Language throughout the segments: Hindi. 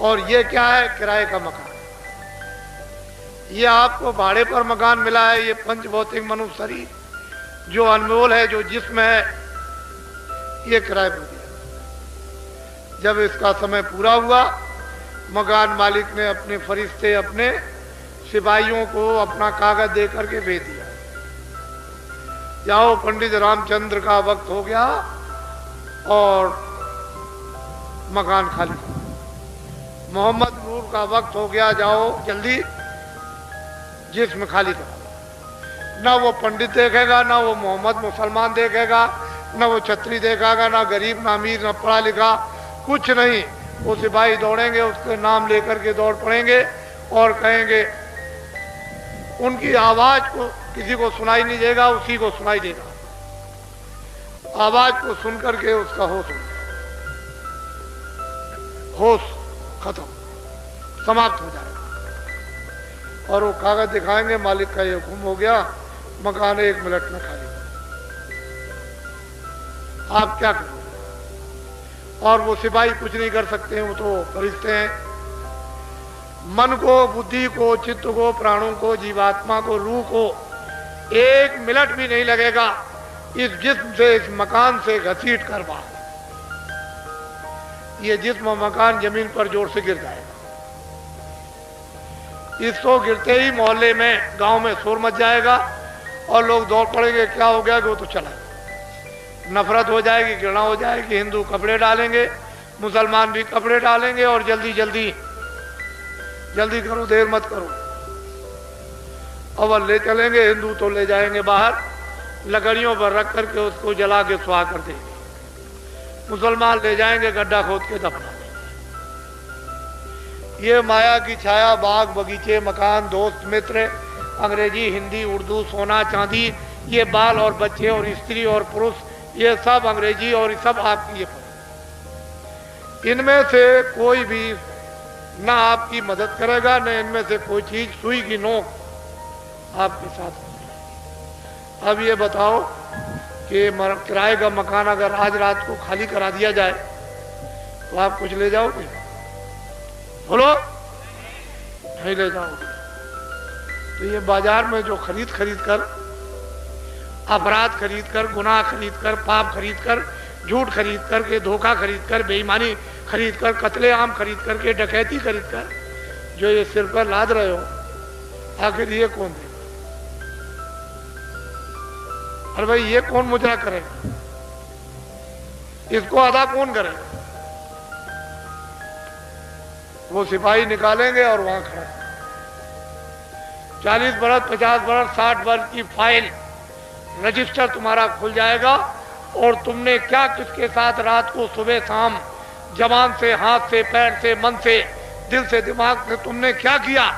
और ये क्या है? किराए का मकान। ये आपको भाड़े पर मकान मिला है। ये पंचभौतिक मनुष्य शरीर जो अनमोल है, जो जिस्म है, ये किराए पर दिया। जब इसका समय पूरा हुआ, मकान मालिक ने अपने फरिश्ते, अपने सिपाहियों को अपना कागज दे करके भेज दिया, जाओ पंडित रामचंद्र का वक्त हो गया और मकान खाली करो। मोहम्मद नूर का वक्त हो गया, जाओ जल्दी जिस्म खाली करो। ना वो पंडित देखेगा, ना वो मोहम्मद मुसलमान देखेगा, ना वो छतरी देखेगा, ना गरीब, ना अमीर, ना पढ़ा लिखा, कुछ नहीं। वो सिपाही दौड़ेंगे, उसके नाम लेकर के दौड़ पड़ेंगे और कहेंगे, उनकी आवाज को किसी को सुनाई नहीं देगा, उसी को सुनाई देगा। आवाज को सुन करके उसका होश खत्म, समाप्त हो जाएगा। और वो कागज दिखाएंगे, मालिक का ये हुक्म हो गया, मकान 1 मिनट में खाली। आप क्या करोगे? और वो सिपाही कुछ नहीं कर सकते हैं, वो तो फरिश्ते हैं। मन को, बुद्धि को, चित्त को, प्राणों को, जीवात्मा को, रूह को 1 मिनट भी नहीं लगेगा इस जिस्म से, इस मकान से घसीट कर बाहर। ये जिस्म मकान जमीन पर जोर से गिर जाएगा। इसको गिरते ही मोहल्ले में, गांव में शोर मच जाएगा और लोग दौड़ पड़ेंगे, क्या हो गया कि वो तो चला। नफरत हो जाएगी, घृणा हो जाएगी। हिंदू कपड़े डालेंगे, मुसलमान भी कपड़े डालेंगे और जल्दी जल्दी जल्दी करो, देर मत करो। अवल ले चलेंगे, हिंदू तो ले जाएंगे बाहर, लकड़ियों पर रख करके उसको जला के सुहा कर देंगे। मुसलमान ले जाएंगे, गड्ढा खोद के दफना देंगे। ये माया की छाया, बाग बगीचे, मकान, दोस्त मित्र, अंग्रेजी, हिंदी, उर्दू, सोना चांदी, ये बाल और बच्चे और स्त्री और पुरुष, ये सब अंग्रेजी और सब आपकी ये। इनमें से कोई भी ना आपकी मदद करेगा, न इनमें से कोई चीज सुई की नोक आपके साथ। अब ये बताओ कि किराए का मकान अगर आज रात को खाली करा दिया जाए तो आप कुछ ले जाओगे? बोलो, नहीं ले जाओगे। तो ये बाजार में जो खरीद कर, अपराध खरीद कर, गुनाह खरीद कर, पाप खरीद कर, झूठ खरीद कर के, धोखा खरीद कर, बेईमानी खरीद कर, कत्ले आम खरीद करके, डकैती खरीद कर जो ये सिर पर लाद रहे हो, आखिर ये कौन देगा? अरे भाई, ये कौन मुजरा करेगा? इसको अदा कौन करेगा? वो सिपाही निकालेंगे और वहां खड़ा 40 बरस, 50 बरस, 60 बरस की फाइल, रजिस्टर तुम्हारा खुल जाएगा और तुमने क्या किसके साथ रात को, सुबह शाम, जबान से, हाथ से, पैर से, मन से, दिल से, दिमाग से तुमने क्या किया,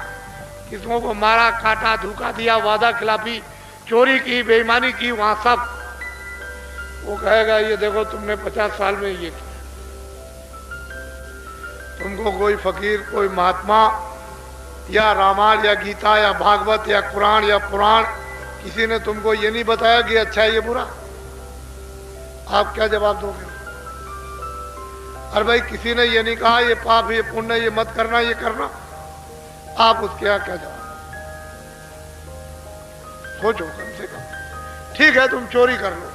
किसों को मारा, काटा, धोखा दिया, वादा खिलाफी, चोरी की, बेईमानी की, वहां सब। वो कहेगा, ये देखो तुमने 50 साल में ये किया। तुमको कोई फकीर, कोई महात्मा या रामायण या गीता या भागवत या कुरान या पुराण, किसी ने तुमको ये नहीं बताया कि अच्छा है ये बुरा? आप क्या जवाब दोगे? अरे भाई, किसी ने ये नहीं कहा ये पाप, ये पुण्य, ये मत करना, ये करना। आप उसके यहाँ क्या जवाब? सोचो कम से कम। ठीक है, तुम चोरी कर लो,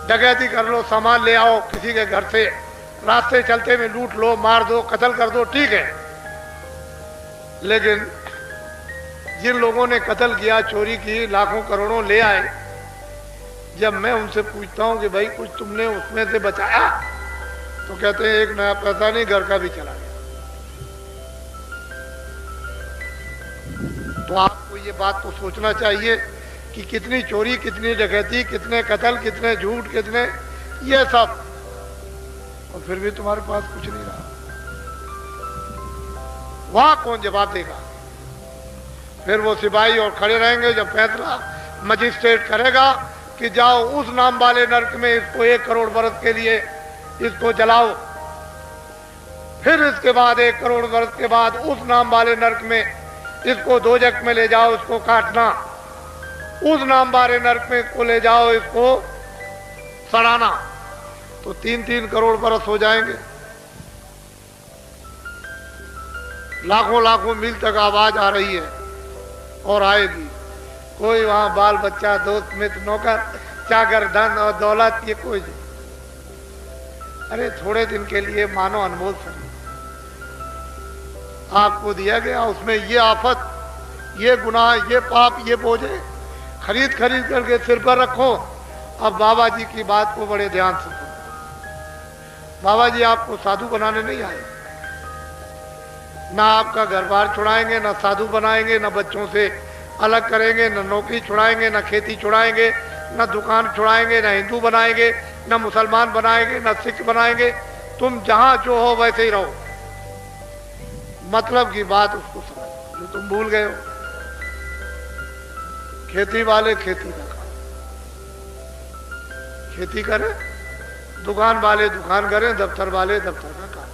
डकैती कर लो, सामान ले आओ किसी के घर से, रास्ते चलते में लूट लो, मार दो, कत्ल कर दो, ठीक है। लेकिन जिन लोगों ने कत्ल किया, चोरी की, लाखों करोड़ों ले आए, जब मैं उनसे पूछता हूं कि भाई कुछ तुमने उसमें से बचाया, तो कहते हैं 1 नया पैसा नहीं, घर का भी चला गया। तो आपको ये बात तो सोचना चाहिए कि कितनी चोरी, कितनी डकैती, कितने कत्ल, कितने झूठ, कितने ये सब, और फिर भी तुम्हारे पास कुछ नहीं रहा। वहां कौन जवाब देगा? फिर वो सिपाही और खड़े रहेंगे जब फैसला मजिस्ट्रेट करेगा कि जाओ उस नाम वाले नरक में इसको 1 करोड़ बरस के लिए इसको जलाओ। फिर इसके बाद 1 करोड़ बरस के बाद उस नाम वाले नरक में इसको दोजख में ले जाओ, इसको काटना। उस नाम वाले नरक में इसको ले जाओ, इसको सड़ाना। तो 3-3 करोड़ बरस हो जाएंगे। लाखों लाखों मील तक आवाज आ रही है और आएगी। कोई वहां बाल बच्चा, दोस्त मित्र, नौकर चाकर, धन और दौलत, ये कोई नहीं। अरे थोड़े दिन के लिए मानो अनमोल समय आपको दिया गया, उसमें ये आफत, ये गुनाह, ये पाप, ये बोझे खरीद खरीद करके सिर पर रखो। अब बाबा जी की बात को बड़े ध्यान से सुनो। बाबा जी आपको साधु बनाने नहीं आए, ना आपका घर बार छुड़ाएंगे, ना साधु बनाएंगे, ना बच्चों से अलग करेंगे, ना नौकरी छुड़ाएंगे, ना खेती छुड़ाएंगे, ना दुकान छुड़ाएंगे, ना हिंदू बनाएंगे, ना मुसलमान बनाएंगे, ना सिख बनाएंगे। तुम जहां जो हो वैसे ही रहो। मतलब की बात उसको समझ जो तुम भूल गए हो। खेती वाले खेती का काम, खेती करें, दुकान वाले दुकान करें, दफ्तर वाले दफ्तर का काम।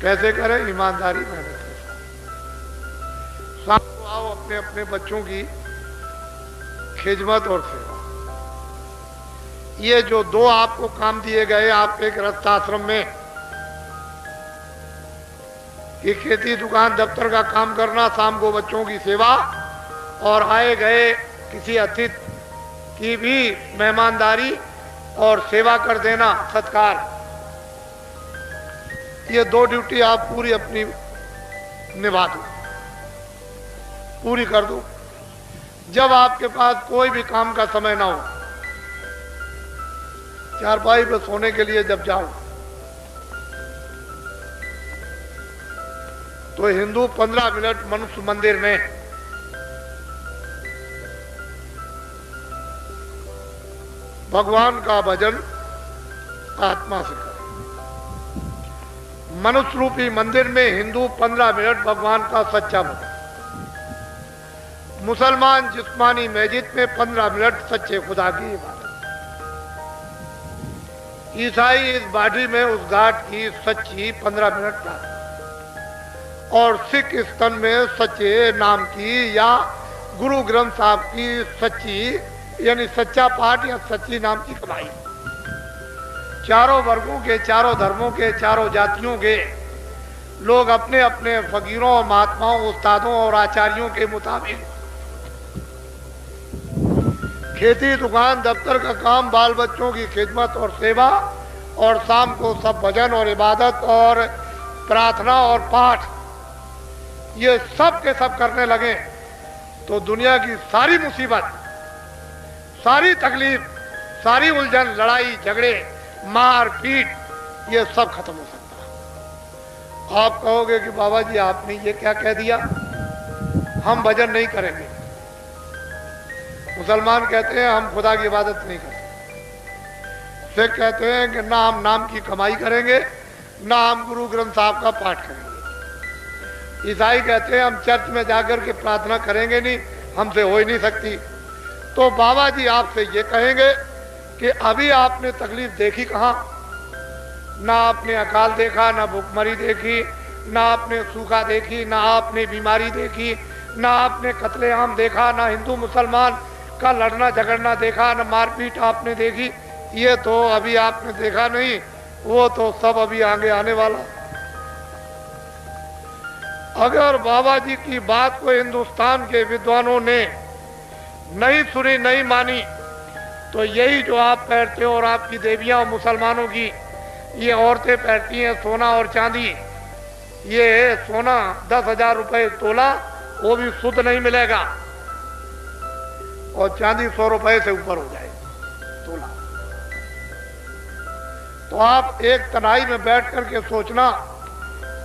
कैसे करें? ईमानदारी, मेहनत के साथ। शाम को आओ अपने अपने बच्चों की खिदमत और सेवा। ये जो दो आपको काम दिए गए आपके गृहस्थ आश्रम में, ये खेती, दुकान, दफ्तर का काम करना, शाम को बच्चों की सेवा और आए गए किसी अतिथि की भी मेहमानदारी और सेवा कर देना, सत्कार। ये दो ड्यूटी आप पूरी अपनी निभा दो, पूरी कर दो। जब आपके पास कोई भी काम का समय ना हो, चारपाई पे सोने के लिए जब जाओ, तो हिंदू 15 मिनट मनुष्य मंदिर में भगवान का भजन आत्मा से करें। मनुष्य रूपी मंदिर में हिंदू 15 मिनट भगवान का सच्चा भजन, मुसलमान जिस्मानी मस्जिद में 15 मिनट सच्चे खुदा की इबादत, ईसाई इस बाड़ी में उस घाट की सच्ची 15 मिनट प्रार्थना, और सिख स्तन में सच्चे नाम की या गुरु ग्रंथ साहब की सच्ची यानी सच्चा पाठ या सच्ची नाम की कमाई। चारों वर्गों के, चारों धर्मों के, चारों जातियों के लोग अपने अपने फकीरों और महात्माओं, उस्तादों और आचार्यों के मुताबिक खेती, दुकान, दफ्तर का काम, बाल बच्चों की खिदमत और सेवा, और शाम को सब भजन और इबादत और प्रार्थना और पाठ, ये सब के सब करने लगे तो दुनिया की सारी मुसीबत, सारी तकलीफ, सारी उलझन, लड़ाई झगड़े, मार पीट, ये सब खत्म हो सकता है। आप कहोगे कि बाबा जी आपने ये क्या कह दिया, हम भजन नहीं करेंगे। मुसलमान कहते हैं हम खुदा की इबादत नहीं करते। सिख कहते हैं कि ना हम नाम की कमाई करेंगे, ना हम गुरु ग्रंथ साहब का पाठ करेंगे। ईसाई कहते हैं हम चर्च में जाकर के प्रार्थना करेंगे नहीं, हमसे हो ही नहीं सकती। तो बाबा जी आपसे ये कहेंगे कि अभी आपने तकलीफ देखी कहाँ? ना आपने अकाल देखा, ना भूखमरी देखी, ना आपने सूखा देखी, ना आपने बीमारी देखी, ना आपने कत्लेआम देखा, ना हिंदू मुसलमान का लड़ना झगड़ना देखा, ना मारपीट आपने देखी। ये तो अभी आपने देखा नहीं, वो तो सब अभी आगे आने वाला। अगर बाबा जी की बात को हिंदुस्तान के विद्वानों ने नहीं सुनी, नहीं मानी, तो यही जो आप पहनते हो और आपकी देवियां और मुसलमानों की ये औरतें पहनती हैं सोना और चांदी, ये सोना 10,000 रुपए तोला, वो भी शुद्ध नहीं मिलेगा, और चांदी 100 रुपए से ऊपर हो जाएगी तोला। तो आप एक तनाई में बैठ करके सोचना,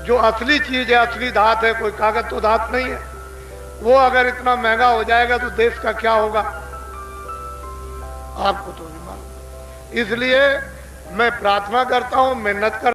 जो असली चीज है, असली धात है, कोई कागज तो धात नहीं है, वो अगर इतना महंगा हो जाएगा तो देश का क्या होगा आपको तो नहीं मालूम। इसलिए मैं प्रार्थना करता हूं, मेहनत कर